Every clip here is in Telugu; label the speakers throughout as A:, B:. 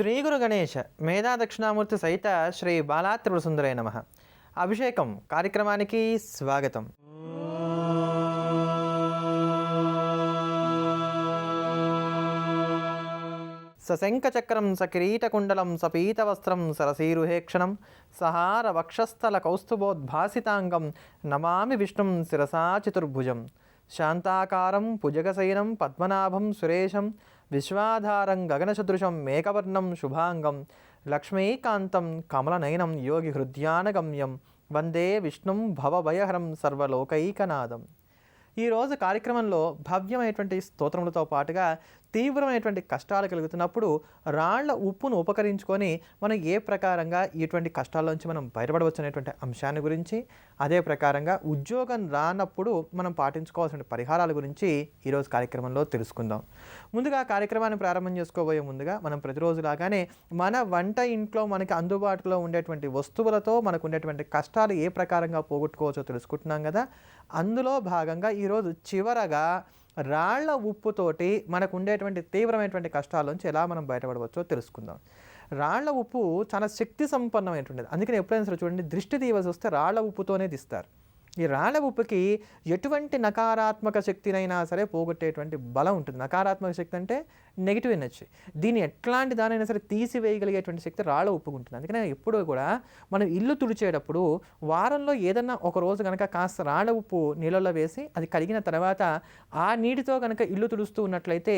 A: శ్రీ గురు గణేష మేధా దక్షిణామూర్తి సహిత శ్రీ బాలాత్రిపుర సుందరై నమః. అభిషేకం కార్యక్రమానికి స్వాగతం. సశంఖచక్రం సకిరీటకుండలం సపీతవస్త్రం సరసీరుహేక్షణం సహార వక్షస్థల కౌస్తుభోద్భాసితాంగం నమామి విష్ణుం శిరసా చతుర్భుజం. శాంతాకారం భుజగశయనం పద్మనాభం సురేశం విశ్వాధారం గగనసదృశం మేఘవర్ణం శుభాంగం లక్ష్మీకాంతం కమలనయనం యోగి హృద్యానగమ్యం వందే విష్ణుం భవభయహరం సర్వలోకైకనాథం. ఈరోజు కార్యక్రమంలో భవ్యమైనటువంటి స్తోత్రములతో పాటుగా తీవ్రమైనటువంటి కష్టాలు కలుగుతున్నప్పుడు రాళ్ల ఉప్పును ఉపకరించుకొని మనం ఏ ప్రకారంగా ఇటువంటి కష్టాల్లోంచి మనం బయటపడవచ్చు అనేటువంటి అంశాన్ని గురించి, అదే ప్రకారంగా ఉద్యోగం రానప్పుడు మనం పాటించుకోవాల్సిన పరిహారాల గురించి ఈరోజు కార్యక్రమంలో తెలుసుకుందాం. ముందుగా కార్యక్రమాన్ని ప్రారంభం చేసుకోబోయే ముందుగా మనం ప్రతిరోజులాగానే మన వంట ఇంట్లో మనకి అందుబాటులో ఉండేటువంటి వస్తువులతో మనకు ఉండేటువంటి కష్టాలు ఏ ప్రకారంగా పోగొట్టుకోవచ్చో తెలుసుకుంటున్నాం కదా. అందులో భాగంగా ఈరోజు చివరగా రాళ్ల ఉప్పుతోటి మనకు ఉండేటువంటి తీవ్రమైనటువంటి కష్టాల నుంచి ఎలా మనం బయటపడవచ్చో తెలుసుకుందాం. రాళ్ల ఉప్పు చాలా శక్తి సంపన్నమైనటువంటిది. అందుకని ఎప్పుడైనా సరే చూడండి, దిష్టి తీయవలసి వస్తే రాళ్ల ఉప్పుతోనే తీస్తారు. ఈ రాళ్ల ఉప్పుకి ఎటువంటి నకారాత్మక శక్తినైనా సరే పోగొట్టేటువంటి బలం ఉంటుంది. నకారాత్మక శక్తి అంటే నెగిటివ్ ఎనర్జీ. దీన్ని ఎట్లాంటి దానైనా సరే తీసివేయగలిగేటువంటి శక్తి రాళ్ల ఉప్పుకు ఉంటుంది. అందుకనే ఎప్పుడూ కూడా మనం ఇల్లు తుడిచేటప్పుడు వారంలో ఏదన్నా ఒక రోజు కనుక కాస్త రాళ్ల ఉప్పు నీళ్ళల్లో వేసి అది కడిగిన తర్వాత ఆ నీటితో కనుక ఇల్లు తుడుస్తూ ఉన్నట్లయితే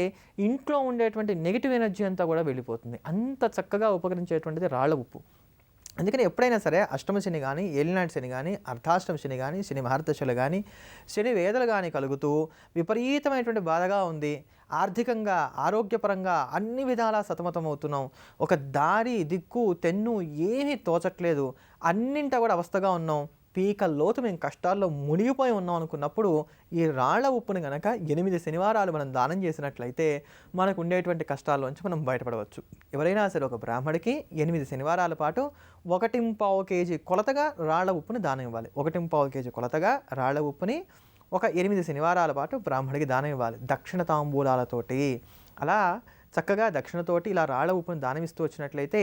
A: ఇంట్లో ఉండేటువంటి నెగిటివ్ ఎనర్జీ అంతా కూడా వెళ్ళిపోతుంది. అంత చక్కగా ఉపకరించేటువంటిది రాళ్ల ఉప్పు. అందుకని ఎప్పుడైనా సరే అష్టమ శని కానీ, ఏలినాటి శని కానీ, అర్ధాష్టమ శని కానీ, శని మహర్దశలు కానీ, శని వేదలు కానీ కలుగుతూ విపరీతమైనటువంటి బాధగా ఉంది, ఆర్థికంగా ఆరోగ్యపరంగా అన్ని విధాలా సతమతమవుతున్నాం, ఒక దారి దిక్కు తెన్ను ఏమీ తోచట్లేదు, అన్నింటా కూడా అవస్థగా ఉన్నాం, పీక లోతు మేము కష్టాల్లో మునిగిపోయి ఉన్నాం అనుకున్నప్పుడు ఈ రాళ్ల ఉప్పుని కనుక 8 శనివారాలు మనం దానం చేసినట్లయితే మనకు ఉండేటువంటి కష్టాల్లోంచి మనం బయటపడవచ్చు. ఎవరైనా సరే ఒక బ్రాహ్మడికి 8 శనివారాల పాటు 1.25 కేజీ కొలతగా రాళ్ల ఉప్పుని దానం ఇవ్వాలి. 1.25 కేజీ కొలతగా రాళ్ల ఉప్పుని ఒక 8 శనివారాల పాటు బ్రాహ్మడికి దానం ఇవ్వాలి దక్షిణ తాంబూలాలతోటి. అలా చక్కగా దక్షిణతోటి ఇలా రాళ్ల ఉప్పును దానమిస్తూ వచ్చినట్లయితే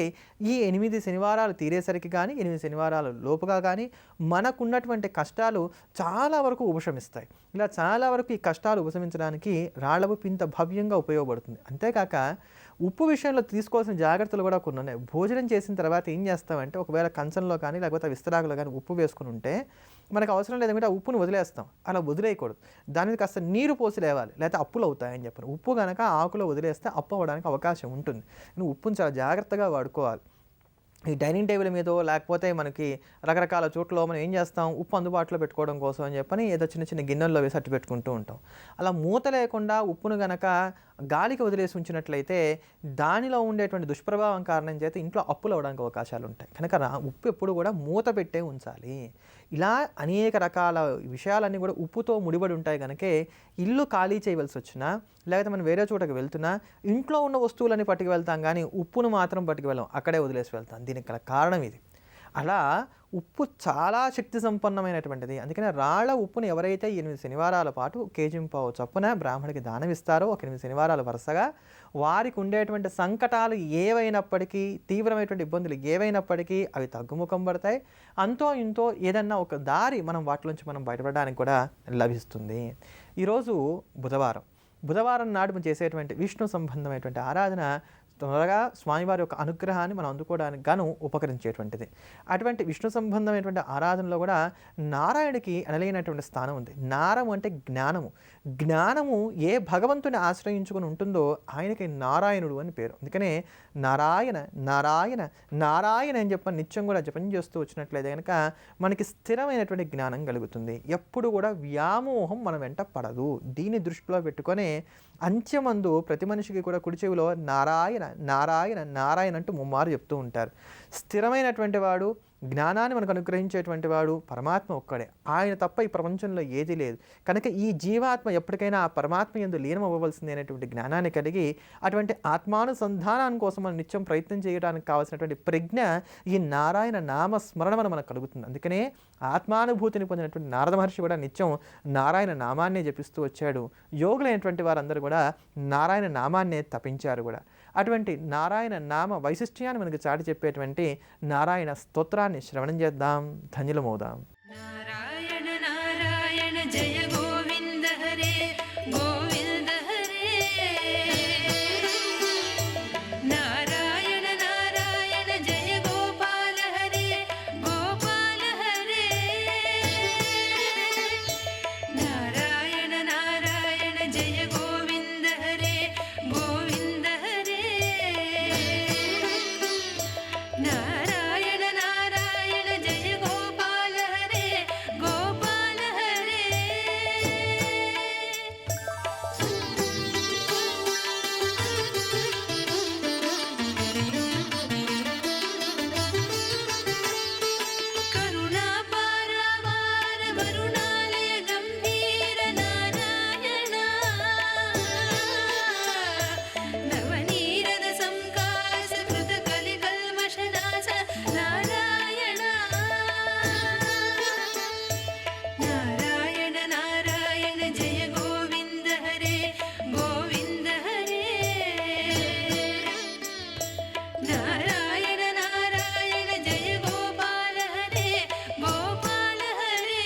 A: ఈ 8 శనివారాలు తీరేసరికి కానీ, 8 శనివారాల లోపుగా కానీ మనకున్నటువంటి కష్టాలు చాలా వరకు ఉపశమిస్తాయి. ఇలా చాలా వరకు ఈ కష్టాలు ఉపశమించడానికి రాళ్ల ఉప్పు ఇంత భవ్యంగా ఉపయోగపడుతుంది. అంతేకాక ఉప్పు విషయంలో తీసుకోవాల్సిన జాగ్రత్తలు కూడా కొన్ని ఉన్నాయి. భోజనం చేసిన తర్వాత ఏం చేస్తామంటే ఒకవేళ కంచంలో కానీ లేకపోతే విస్తరాకులో కానీ ఉప్పు వేసుకుని ఉంటే మనకు అవసరం లేదంటే ఆ ఉప్పును వదిలేస్తాం. అలా వదిలేయకూడదు. దాని మీద కాస్త నీరు పోసి లేవాలి, లేకపోతే అప్పులు అవుతాయని చెప్పారు. ఉప్పు కనుక ఆకులో వదిలేస్తే అప్పు అవ్వడానికి అవకాశం ఉంటుంది. ఉప్పును చాలా జాగ్రత్తగా వాడుకోవాలి. ఈ డైనింగ్ టేబుల్ మీదో లేకపోతే మనకి రకరకాల చోట్ల మనం ఏం చేస్తాం, ఉప్పు అందుబాటులో పెట్టుకోవడం కోసం అని చెప్పని ఏదో చిన్న చిన్న గిన్నెల్లో వేసి అట్టు పెట్టుకుంటూ ఉంటాం. అలా మూత లేకుండా ఉప్పును గనక గాలికి వదిలేసి ఉంచినట్లయితే దానిలో ఉండేటువంటి దుష్ప్రభావం కారణం చేత ఇంట్లో అప్పులు అవడానికి అవకాశాలు ఉంటాయి. కనుక ఉప్పు ఎప్పుడు కూడా మూత పెట్టే ఉంచాలి. ఇలా అనేక రకాల విషయాలన్నీ కూడా ఉప్పుతో ముడిపడి ఉంటాయి. కనుక ఇల్లు ఖాళీ చేయవలసి వచ్చినా లేకపోతే మనం వేరే చోటకి వెళ్తున్నా ఇంట్లో ఉన్న వస్తువులన్నీ పట్టుకు వెళ్తాం, కానీ ఉప్పును మాత్రం పట్టుకు వెళ్ళాం, అక్కడే వదిలేసి వెళ్తాం. దీనికి గల కారణం ఇది. అలా ఉప్పు చాలా శక్తి సంపన్నమైనటువంటిది. అందుకనే రాళ్ల ఉప్పును ఎవరైతే 8 శనివారాల పాటు 1.25 కేజీ చొప్పున బ్రాహ్మడికి దానం ఇస్తారో, ఒక 8 శనివారాలు వరుసగా వారికి ఉండేటువంటి సంకటాలు ఏవైనప్పటికీ, తీవ్రమైనటువంటి ఇబ్బందులు ఏవైనప్పటికీ అవి తగ్గుముఖం పడతాయి. అంతో ఇంతో ఏదన్నా ఒక దారి మనం వాటిలోంచి మనం బయటపడడానికి కూడా లభిస్తుంది. ఈరోజు బుధవారం నాడు మనం చేసేటువంటి విష్ణు సంబంధమైనటువంటి ఆరాధన త్వరగా స్వామివారి యొక్క అనుగ్రహాన్ని మనం అందుకోవడానికి గాను ఉపకరించేటువంటిది. అటువంటి విష్ణు సంబంధమైనటువంటి ఆరాధనలో కూడా నారాయణుడికి అనలేనటువంటి స్థానం ఉంది. నారము అంటే జ్ఞానము. జ్ఞానము ఏ భగవంతుని ఆశ్రయించుకుని ఉంటుందో ఆయనకి నారాయణుడు అని పేరు. అందుకనే నారాయణ నారాయణ నారాయణ అని చెప్పని నిత్యం కూడా జపం చేస్తూ వచ్చినట్లయితే కనుక మనకి స్థిరమైనటువంటి జ్ఞానం కలుగుతుంది. ఎప్పుడు కూడా వ్యామోహం మన వెంట పడదు. దీన్ని దృష్టిలో పెట్టుకొని అంత్యమందు ప్రతి మనిషికి కూడా కుడి చెవిలో నారాయణ నారాయణ నారాయణ అంటూ ముమ్మారు చెప్తూ ఉంటారు. స్థిరమైనటువంటి వాడు, జ్ఞానాన్ని మనకు అనుగ్రహించేటువంటి వాడు పరమాత్మ ఒక్కడే. ఆయన తప్ప ఈ ప్రపంచంలో ఏదీ లేదు. కనుక ఈ జీవాత్మ ఎప్పటికైనా ఆ పరమాత్మ యందు లీనం అవ్వవలసింది అనేటువంటి జ్ఞానాన్ని కలిగి అటువంటి ఆత్మానుసంధానం కోసం మనం నిత్యం ప్రయత్నం చేయడానికి కావాల్సినటువంటి ప్రజ్ఞ ఈ నారాయణ నామస్మరణ మనకు కలుగుతుంది. అందుకనే ఆత్మానుభూతిని పొందినటువంటి నారద మహర్షి కూడా నిత్యం నారాయణ నామాన్నే జపిస్తూ వచ్చాడు. యోగులైనటువంటి వారందరూ కూడా నారాయణ నామాన్నే తపించారు కూడా. అటువంటి నారాయణ నామ వైశిష్ట్యాన్ని మనకు చాటి చెప్పేటువంటి నారాయణ స్తోత్రాన్ని శ్రవణం చేద్దాం, ధన్యులమవుదాం.
B: నారాయణ నారాయణ జయ గోవింద హరే గోవింద హరే నారాయణ నారాయణ జయ గోపాల హరే గోపాల హరే నారాయణ నారాయణ జయ గోవింద హరే గోవింద హరే నారాయణ నారాయణ జయ గోపాల హరే గోపాల హరే కరుణా పారవార వరుణాలయ గంభీర నారాయణ నవనీరద సంకాశ కృత కలి కల్మషనాశ నారాయణ నారాయణ నారాయణ జయ గోవింద హరే గోవింద హరే నారాయణ నారాయణ జయ గోపాల హరే గోపాల హరే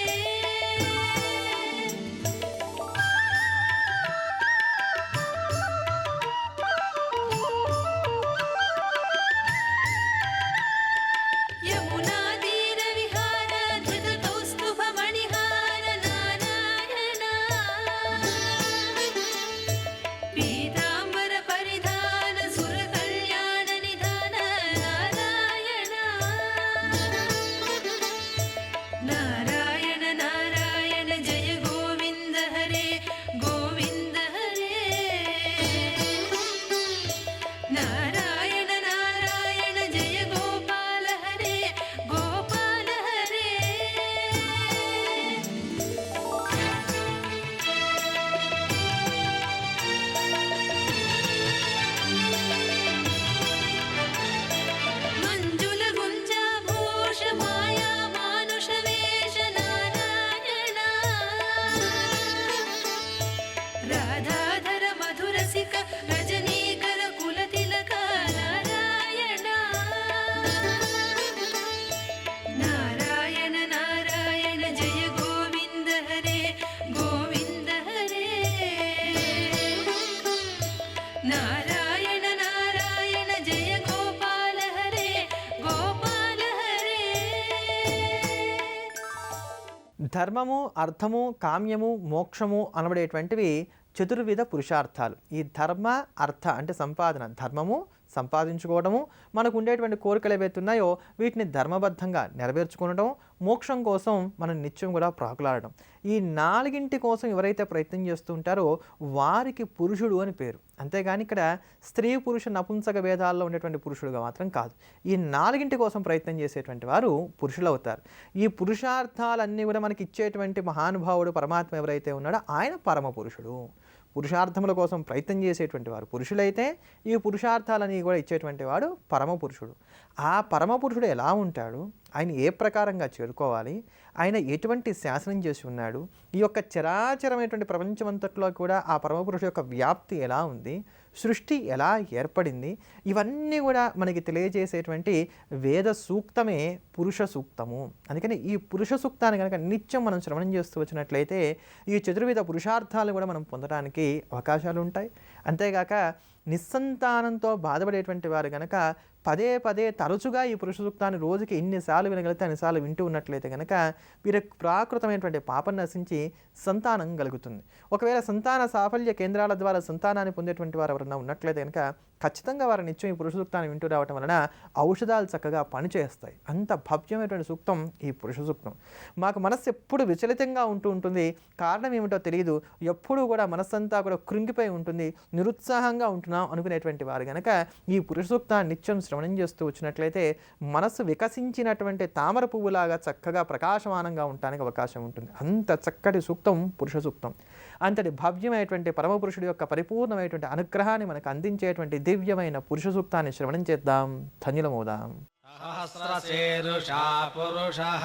B: యమునా తీర విహార ధృత కౌస్తుభ మణిహార నారాయణ పీతాంబర పరిధాన సుర కళ్యాణ నిధాన నారాయణ నారాయణ నారాయణ జయ గోవింద హరే గోవింద హరే నారాయణ నారాయణ జయ గోపాల హరే గోపాల హరే మంజుల గుంజాభూష మాయా మానుష వేష నారాయణ రాధాధర మధురసిక రజనీకర కులతిలక నారాయణ నారాయణ నారాయణ జయ గోవింద హరే గోవింద హరే నారాయణ నారాయణ జయ గోపాల హరే గోపాల హరే
A: ధర్మము, అర్థము, కామ్యము, మోక్షము అనబడేటువంటివి చతుర్విధ పురుషార్థాలు. ఈ ధర్మ అర్థ అంటే సంపాదన, ధర్మము సంపాదించుకోవడము, మనకు ఉండేటువంటి కోరికలు ఏవైతే ఉన్నాయో వీటిని ధర్మబద్ధంగా నెరవేర్చుకోవడం, మోక్షం కోసం మనం నిత్యం కూడా ప్రాకులాడడం. ఈ నాలుగింటి కోసం ఎవరైతే ప్రయత్నం చేస్తూ ఉంటారో వారికి పురుషుడు అని పేరు. అంతేగాని ఇక్కడ స్త్రీ పురుష నపుంసక భేదాల్లో ఉండేటువంటి పురుషుడుగా మాత్రం కాదు. ఈ నాలుగింటి కోసం ప్రయత్నం చేసేటువంటి వారు పురుషులు అవుతారు. ఈ పురుషార్థాలన్నీ కూడా మనకి ఇచ్చేటువంటి మహానుభావుడు పరమాత్మ ఎవరైతే ఉన్నాడో ఆయన పరమ పురుషుడు. పురుషార్థముల కోసం ప్రయత్నం చేసేటువంటి వారు పురుషులైతే ఈ పురుషార్థాలని కూడా ఇచ్చేటువంటి వాడు పరమ పురుషుడు. ఆ పరమ పురుషుడు ఎలా ఉంటాడు, ఆయన ఏ ప్రకారంగా చేరుకోవాలి, ఆయన ఎటువంటి శాసనం చేసి ఉన్నాడు, ఈ యొక్క చరాచరమైనటువంటి ప్రపంచమంతట్లో కూడా ఆ పరమపురుషు యొక్క వ్యాప్తి ఎలా ఉంది, సృష్టి ఎలా ఏర్పడింది, ఇవన్నీ కూడా మనకి తెలియజేసేటువంటి వేద సూక్తమే పురుష సూక్తము. అందుకని ఈ పురుష సూక్తాన్ని కనుక నిత్యం మనం శ్రవణం చేస్తూ వచ్చినట్లయితే ఈ చతుర్విధ పురుషార్థాలు కూడా మనం పొందడానికి అవకాశాలు ఉంటాయి. అంతేగాక నిస్సంతానంతో బాధపడేటువంటి వారు కనుక పదే పదే తరచుగా ఈ పురుష సూక్తాన్ని రోజుకి ఎన్నిసార్లు వినగలిగితే అన్నిసార్లు వింటూ ఉన్నట్లయితే కనుక వీరికి ప్రాకృతమైనటువంటి పాపం నశించి సంతానం కలుగుతుంది. ఒకవేళ సంతాన సాఫల్య కేంద్రాల ద్వారా సంతానాన్ని పొందేటువంటి వారు ఎవరన్నా ఉన్నట్లయితే కనుక ఖచ్చితంగా వారు నిత్యం ఈ పురుష సూక్తాన్ని వింటూ రావటం వలన ఔషధాలు చక్కగా పనిచేస్తాయి. అంత భవ్యమైనటువంటి సూక్తం ఈ పురుష సూక్తం. మాకు మనస్సు ఎప్పుడు విచలితంగా ఉంటుంది. కారణం ఏమిటో తెలియదు. ఎప్పుడూ కూడా మనస్సంతా కూడా కృంగిపోయి ఉంటుంది, నిరుత్సాహంగా ఉంటున్నాం అనుకునేటువంటి వారు కనుక ఈ పురుష సూక్తాన్ని నిత్యం శ్రవణం చేస్తూ వచ్చినట్లయితే మనస్సు వికసించినటువంటి తామర పువ్వులాగా చక్కగా ప్రకాశమానంగా ఉండడానికి అవకాశం ఉంటుంది. అంత చక్కటి సూక్తం పురుష సూక్తం. అంతటి భవ్యమైనటువంటి పరమపురుషుడి యొక్క పరిపూర్ణమైనటువంటి అనుగ్రహాన్ని మనకు అందించేటువంటి దివ్యమైన పురుష సూక్తాన్ని శ్రవణం చేద్దాం, ధన్యులమవుదాం.
C: సహస్రశీర్షా పురుషః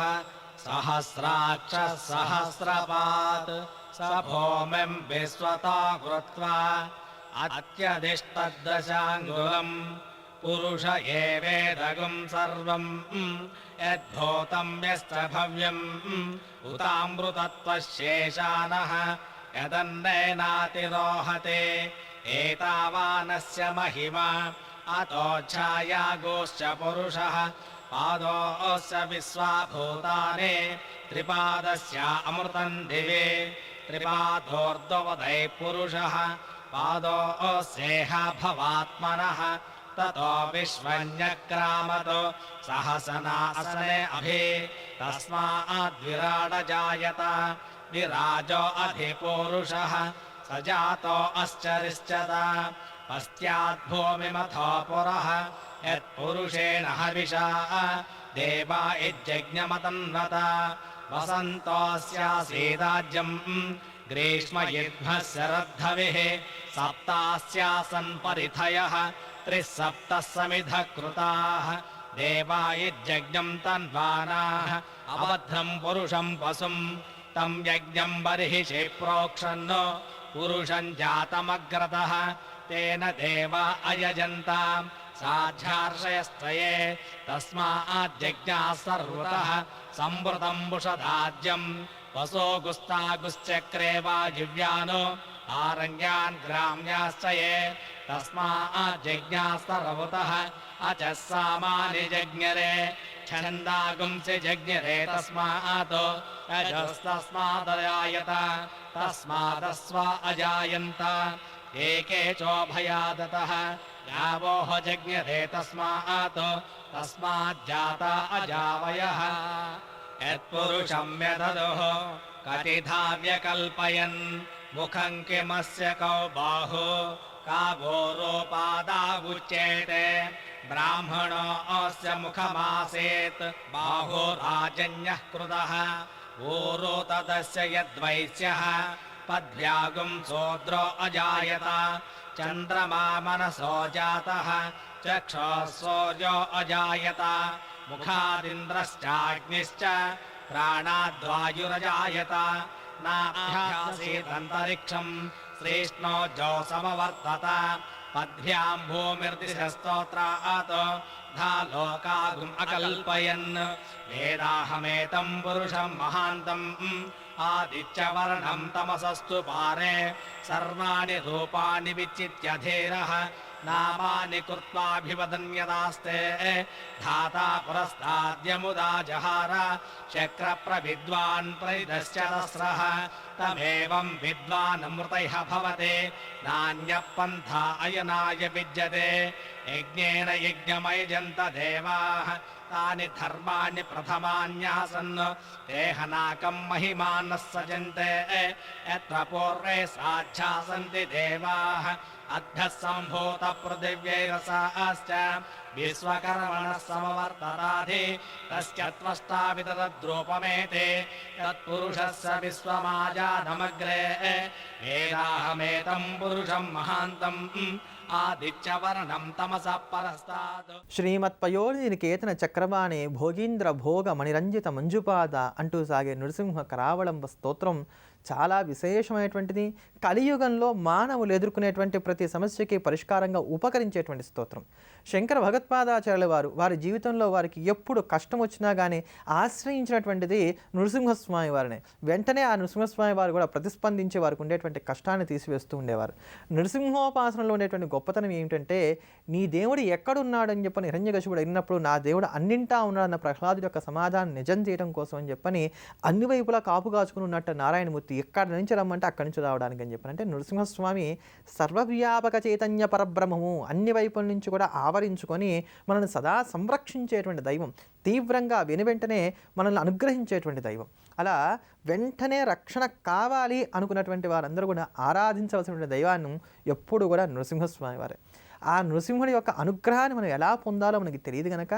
C: సహస్రాక్ష సహస్రపాత్ స భూమిం విశ్వతా కృత్వా अत्यधिष्टद्दशाङ्गुलम् पुरुष एवेदगुं सर्वम् यद्भूतं यश्च भव्यम् उतामृतत्वशेषानः यदन्नेनातिरोहते एतावानस्य महिमा अतोच्छायागोश्च पुरुषः पादोऽस्य विश्वाभूतानि त्रिपादस्य अमृतं दिवे त्रिपादोर्ध्ववदैः पुरुषः पादोऽस्येह भवात्मनः ततो विश्वन्यक्रामतो सहसनासने अभि तस्माद्विराडजायत विराजो अधिपूरुषः स जातो अश्चरिश्चत पश्चाद्भूमिमथो पुरः यत्पुरुषेण हविषा देवा इज्जज्ञमतन्वत वसन्तोऽस्यासीदाज्यम् ग्रीष्मयुग्मः शरद्धविः सप्तास्यासन् परिथयः 37 समिधः कृताः देवा इज्जज्ञम् तन्वानाः अबद्धम् पुरुषम् पशुम् तं यज्ञम् बर्हिषि प्रोक्षन् पुरुषम् जातमग्रतः तेन देवा अयजन्ताम् साध्यार्षयस्त्रये तस्माज्जज्ञाः सर्वतः संवृतम् बुषदाज्यम् वसो गुस्तागुश्चक्रे वायुव्यानो आरण्यान् ग्राम्याश्च ये तस्माज्जज्ञाः सर्वतः अचः सामानि जज्ञरे छन्दागुंसि जज्ञरे तस्मात् अजस्तस्मादजायत तस्मादस्व अजायन्त एके चोभयादतः यावोह जज्ञरे तस्माज्जाता अजावयः यत्पुरुषं यददुः कतिधा व्यकल्पयन् मुखं किमस्य कौ बाहु का भोरोपादावुच्येते ब्राह्मणो अस्य मुखमासेत् बाहो राजन्यः कृतः ऊरो तदस्य यद्वैश्यः पद्भ्यागुं सोद्रो अजायत चन्द्रमा मनसो जातः चक्षुः अजायत मुखादिन्द्रश्चाग्निश्च प्राणाद्वायुरजायत नाभ्यासीदन्तरिक्षम् श्रेष्णो जोसमवर्तत पद्भ्याम् भूमिर्दिशस्तोत्रात् धालोकागुम् अकल्पयन् वेदाहमेतम् पुरुषम् महान्तम् आदित्यवर्णम् तमसस्तु पारे सर्वाणि रूपाणि विचित्यधीरः नामानि कृत्वाभिवदन्यदास्ते धाता पुरस्ताद्यमुदा जहार शक्रप्रविद्वान् प्रविदश्च तस्रः तमेवम् विद्वानमृतैः भवते नान्यः पन्था अयनाय विद्यते यज्ञेन यज्ञमयजन्त देवाः तानि धर्माणि प्रथमान्यासन् देहनाकम् महिमानः सजन्ते यत्र पूर्वे साध्या सन्ति देवाः अभ्यः सम्भूत पृथिव्यैरसाश्च विश्वकर्मणः समवर्तताधि तस्य त्वष्टा विदधद्रूपमेते तत्पुरुषस्य विश्वमाजानमग्रे वेदाहमेतम् पुरुषम् महान्तम् आदित्यवर्णं तमसः परस्तात्
A: శ్రీమత్పయోనికేతన చక్రవాణి భోగీంద్ర భోగ మణిరంజిత మంజుపాద అంటూ సాగే నృసింహ కరావళంబ స్తోత్రం చాలా విశేషమైనటువంటిది. కలియుగంలో మానవులు ఎదుర్కొనేటువంటి ప్రతి సమస్యకి పరిష్కారంగా ఉపకరించేటువంటి స్తోత్రం. శంకర భగవత్పాదాచార్యుల వారి జీవితంలో వారికి ఎప్పుడు కష్టం వచ్చినా కానీ ఆశ్రయించినటువంటిది నృసింహస్వామి వారిని. వెంటనే ఆ నృసింహస్వామి వారు కూడా ప్రతిస్పందించి వారికి ఉండేటువంటి కష్టాన్ని తీసివేస్తూ ఉండేవారు. నృసింహోపాసనలో ఉండేటువంటి గొప్పతనం ఏమిటంటే నీ దేవుడు ఎక్కడున్నాడని చెప్పని హిరణ్యకశిపుడు అడిగినప్పుడు నా దేవుడు అన్నింటా ఉన్నాడన్న ప్రహ్లాదుడి యొక్క సమాధానం నిజం చేయడం కోసం అని చెప్పని అన్ని వైపులా కాపు కాచుకుని ఉన్నట్టు నారాయణమూర్తి ఎక్కడి నుంచి రమ్మంటే అక్కడి నుంచి రావడానికి అని చెప్పని అంటే నృసింహస్వామి సర్వవ్యాపక చైతన్య పరబ్రహ్మము అన్ని వైపుల నుంచి కూడా ఆవరించుకొని మనల్ని సదా సంరక్షించేటువంటి దైవం, తీవ్రంగా వెనువెంటనే మనల్ని అనుగ్రహించేటువంటి దైవం. అలా వెంటనే రక్షణ కావాలి అనుకున్నటువంటి వారందరూ కూడా ఆరాధించవలసినటువంటి దైవాన్ని ఎప్పుడు కూడా నృసింహస్వామి వారే. ఆ నృసింహుడి యొక్క అనుగ్రహాన్ని మనం ఎలా పొందాలో మనకి తెలియదు కనుక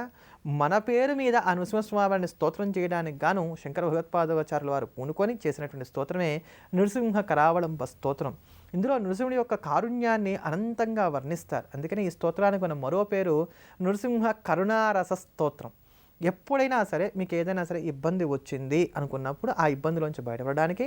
A: మన పేరు మీద ఆ నృసింహస్వామిని స్తోత్రం చేయడానికి గాను శంకర భగవత్పాదాచార్యుల వారు పూనుకొని చేసినటువంటి స్తోత్రమే నృసింహ కరావళంబ స్తోత్రం. ఇందులో నృసింహుడి యొక్క కారుణ్యాన్ని అనంతంగా వర్ణిస్తారు. అందుకని ఈ స్తోత్రానికి మన మరో పేరు నృసింహ కరుణారస స్తోత్రం. ఎప్పుడైనా సరే మీకు ఏదైనా సరే ఇబ్బంది వచ్చింది అనుకున్నప్పుడు ఆ ఇబ్బందిలోంచి బయటపడడానికి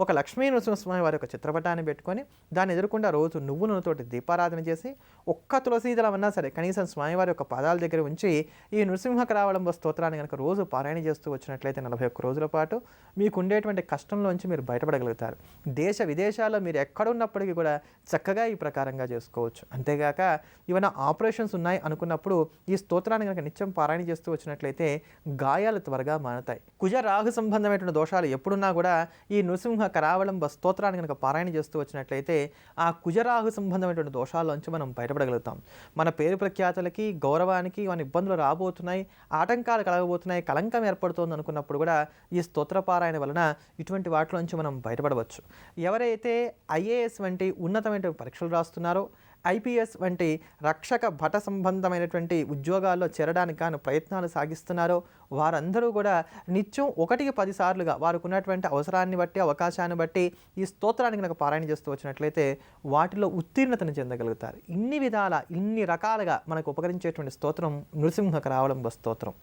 A: ఒక లక్ష్మీ నరసింహస్వామి వారి యొక్క చిత్రపటాన్ని పెట్టుకొని దాన్ని ఎదుర్కొంటే రోజు నువ్వు నూనెతోటి దీపారాధన చేసి ఒక్క తులసీదళం అన్నా సరే కనీసం స్వామివారి యొక్క పాదాల దగ్గర ఉంచి ఈ నృసింహకరావళంబ స్తోత్రాన్ని కనుక రోజు పారాయణ చేస్తూ వచ్చినట్లయితే 41 రోజుల పాటు మీకు ఉండేటువంటి కష్టంలోంచి మీరు బయటపడగలుగుతారు. దేశ విదేశాల్లో మీరు ఎక్కడున్నప్పటికీ కూడా చక్కగా ఈ ప్రకారంగా చేసుకోవచ్చు. అంతేగాక ఏమైనా ఆపరేషన్స్ ఉన్నాయి అనుకున్నప్పుడు ఈ స్తోత్రాన్ని కనుక నిత్యం పారాయణ చేస్తూ వచ్చినట్లయితే గాయాలు త్వరగా మానుతాయి. కుజ రాహు సంబంధమైనటువంటి దోషాలు ఎప్పుడున్నా కూడా ఈ నృసింహ కరావళంబ స్తోత్రాన్ని కనుక పారాయణ చేస్తూ వచ్చినట్లయితే ఆ కుజరాహు సంబంధమైనటువంటి దోషాల్లోంచి మనం బయటపడగలుగుతాం. మన పేరు ప్రఖ్యాతులకి గౌరవానికి ఏమైనా ఇబ్బందులు రాబోతున్నాయి, ఆటంకాలు కలగబోతున్నాయి, కళంకం ఏర్పడుతోంది అనుకున్నప్పుడు కూడా ఈ స్తోత్ర పారాయణ వలన ఇటువంటి వాటిలోంచి మనం బయటపడవచ్చు. ఎవరైతే ఐఏఎస్ వంటి ఉన్నతమైన పరీక్షలు రాస్తున్నారో, ఐపీఎస్ వంటి రక్షక భట సంబంధమైనటువంటి ఉద్యోగాల్లో చేరడానికి గాను ప్రయత్నాలు సాగిస్తున్నారో వారందరూ కూడా నిత్యం 1కి 10 సార్లుగా వారికి ఉన్నటువంటి అవసరాన్ని బట్టి అవకాశాన్ని బట్టి ఈ స్తోత్రాన్ని కనుక పారాయణ చేస్తూ వచ్చినట్లయితే వాటిలో ఉత్తీర్ణతను చెందగలుగుతారు. ఇన్ని రకాలుగా మనకు ఉపకరించేటువంటి స్తోత్రం నృసింహ కరావళంబ స్తోత్రం.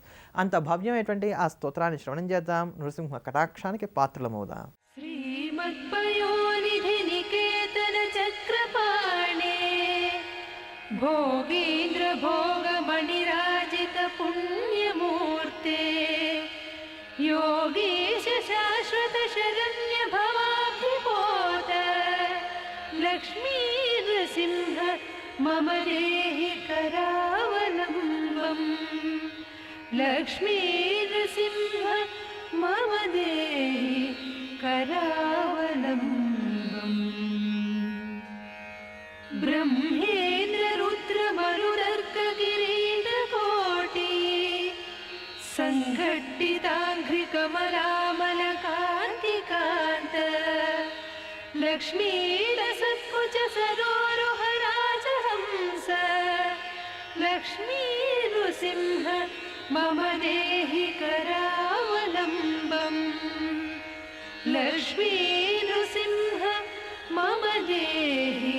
A: అంత భవ్యమైనటువంటి ఆ స్తోత్రాన్ని శ్రవణం చేద్దాం, నృసింహ కటాక్షానికి పాత్రలమవుదాం.
B: श्रीमत्पयोनिधि निकेतन चक्रपाणे भोगीन्द्र भोगमणिराजित पुण्यमूर्ते योगीश शाश्वत शरण्य भवाब्धिपोत लक्ष्मी नृसिंह मम देहि करावलम्बम् लक्ष्मी नृसिंह मम देहि करावलम्बम् ब्रह्मेन्द्र रुद्र मरुदर्क किरीटकोटि संघट्टिताङ्घ्रि कमलामल कान्तिकान्त लक्ष्मीर सत्कुच सरोरुह राजहंस लक्ष्मी नृसिंह मम देहि करावलम्बम् लक्ष्मी नृसिंह मम देहि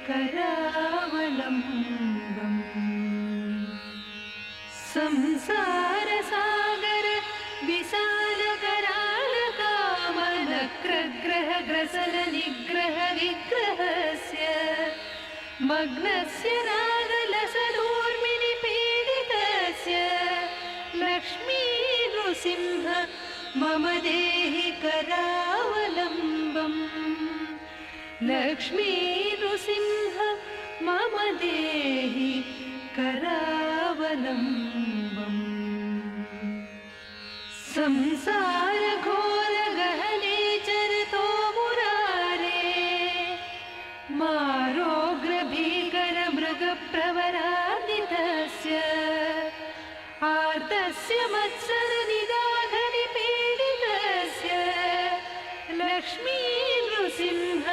B: करावलम्बम् संसार सागर विशाल कराल कामनक्रग्रह ग्रसल निग्रह विग्रहस्य मग्नस्य रागलसदूर्मिनि पीडितस्य लक्ष्मी नृसिंह मम देहि करावलम्बम् लक्ष्मी नृसिंह मम देहि करावलम्बम् संसार घोर गहने चरतो मुरारे मारोग्र भीकर मृग प्रवरादितस्य आर्तस्य मत्सर निदाघनि पीडितस्य लक्ष्मी नृसिंह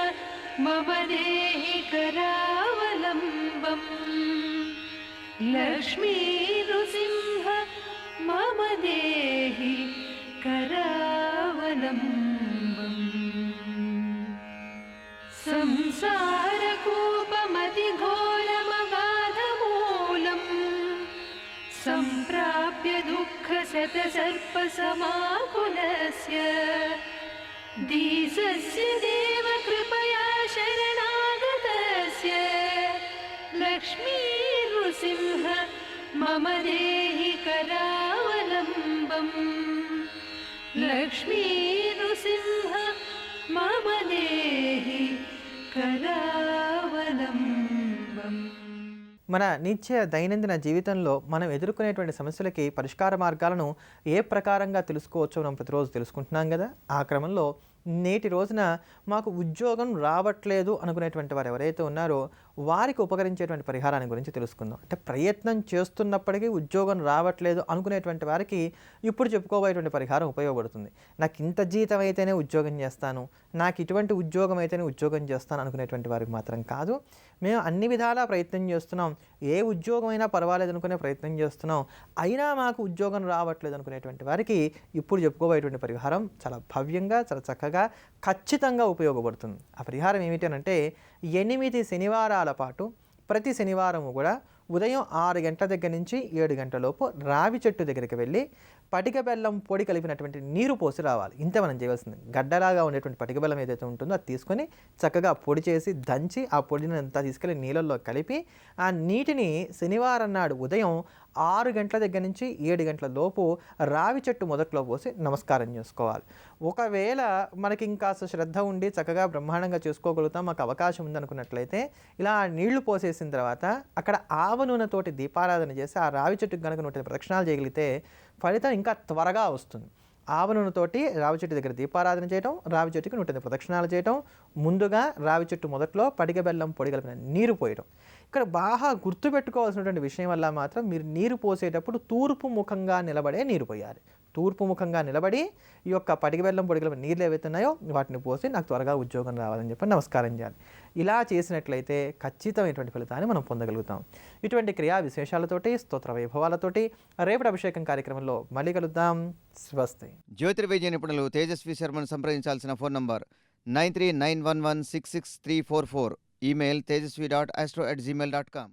B: मम देहि करावलम्बम् लक्ष्मी नृसिंह मम देहि करावलम्बम् संसारकूपमतिघोरमगाधमूलम् सम्प्राप्य दुःखशतसर्पसमाकुलस्य दीसस्य देव कृपया शरणागतस्य लक्ष्मी नृसिंह मम देहि करावलम्बम् लक्ष्मी नृसिंह मम देहि करावलम्बम्
A: మన నిత్య దైనందిన జీవితంలో మనం ఎదుర్కొనేటువంటి సమస్యలకి పరిష్కార మార్గాలను ఏ ప్రకారంగా తెలుసుకోవచ్చో మనం ప్రతిరోజు తెలుసుకుంటున్నాం కదా. ఆ క్రమంలో నేటి రోజున మాకు ఉద్యోగం రావట్లేదు అనుకునేటువంటి వారు ఎవరైతే ఉన్నారో వారికి ఉపకరించేటువంటి పరిహారాన్ని గురించి తెలుసుకుందాం. అంటే ప్రయత్నం చేస్తున్నప్పటికీ ఉద్యోగం రావట్లేదు అనుకునేటువంటి వారికి ఇప్పుడు చెప్పుకోబోయేటువంటి పరిహారం ఉపయోగపడుతుంది. నాకు ఇంత జీతం అయితేనే ఉద్యోగం చేస్తాను, నాకు ఇటువంటి ఉద్యోగం అయితేనే ఉద్యోగం చేస్తాను అనుకునేటువంటి వారికి మాత్రం కాదు. మేము అన్ని విధాలా ప్రయత్నం చేస్తున్నాం, ఏ ఉద్యోగం అయినా పర్వాలేదు అనుకునే ప్రయత్నం చేస్తున్నాం, అయినా మాకు ఉద్యోగం రావట్లేదు అనుకునేటువంటి వారికి ఇప్పుడు చెప్పుకోబోయేటువంటి పరిహారం చాలా భవ్యంగా చాలా చక్కగా ఖచ్చితంగా ఉపయోగపడుతుంది. ఆ పరిహారం ఏమిటి అంటే 8 శనివారాల పాటు ప్రతి శనివారము కూడా ఉదయం 6 గంటల దగ్గర నుంచి 7 గంటల లోపు రావి చెట్టు దగ్గరికి వెళ్ళి పటిక బెల్లం పొడి కలిపినటువంటి నీరు పోసి రావాలి. ఇంతే మనం చేయవలసింది. గడ్డలాగా ఉండేటువంటి పటిక బెల్లం ఏదైతే ఉంటుందో అది తీసుకొని చక్కగా పొడి చేసి దంచి ఆ పొడిని అంతా తీసుకెళ్ళి నీళ్ళల్లో కలిపి ఆ నీటిని శనివారం నాడు ఉదయం 6 గంటల దగ్గర నుంచి 7 గంటల లోపు రావి చెట్టు మొదట్లో పోసి నమస్కారం చేసుకోవాలి. ఒకవేళ మనకి ఇంకాస్త శ్రద్ధ ఉండి చక్కగా బ్రహ్మాండంగా చేసుకోగలుగుతాం, మాకు అవకాశం ఉందనుకున్నట్లయితే ఇలా నీళ్లు పోసేసిన తర్వాత అక్కడ ఆవ నూనెతోటి దీపారాధన చేసి ఆ రావి చెట్టుకు కనుక 100 ప్రదక్షిణాలు చేయగలిగితే ఫలితం ఇంకా త్వరగా వస్తుంది. ఆవ నూనెతోటి రావి చెట్టు దగ్గర దీపారాధన చేయటం, రావి చెట్టుకి 100 ప్రదక్షిణాలు చేయటం, ముందుగా రావి చెట్టు మొదట్లో పటిక బెల్లం పొడి కలిపిన నీరు పోయడం. ఇక్కడ బాగా గుర్తుపెట్టుకోవాల్సినటువంటి విషయం వల్ల మాత్రం మీరు నీరు పోసేటప్పుడు తూర్పు ముఖంగా నిలబడే నీరు పోయాలి. తూర్పు ముఖంగా నిలబడి ఈ యొక్క పటిక బెల్లం పొడి కలిపిన నీళ్ళు ఏవైతే ఉన్నాయో వాటిని పోసి నాకు త్వరగా ఉద్యోగం రావాలని చెప్పి నమస్కారం చేయాలి. ఇలా చేసినట్లయితే ఖచ్చితమైనటువంటి ఫలితాన్ని మనం పొందగలుగుతాం. ఇటువంటి క్రియా విశేషాలతోటి స్తోత్ర వైభవాలతోటి రేపటి అభిషేకం కార్యక్రమంలో మళ్ళీ కలుద్దాం. స్వస్తి.
D: జ్యోతిర్వైద్య నిపుణులు తేజస్వి శర్మను సంప్రదించాల్సిన ఫోన్ నంబర్ 9391166344. Email tejasvi.astro@gmail.com.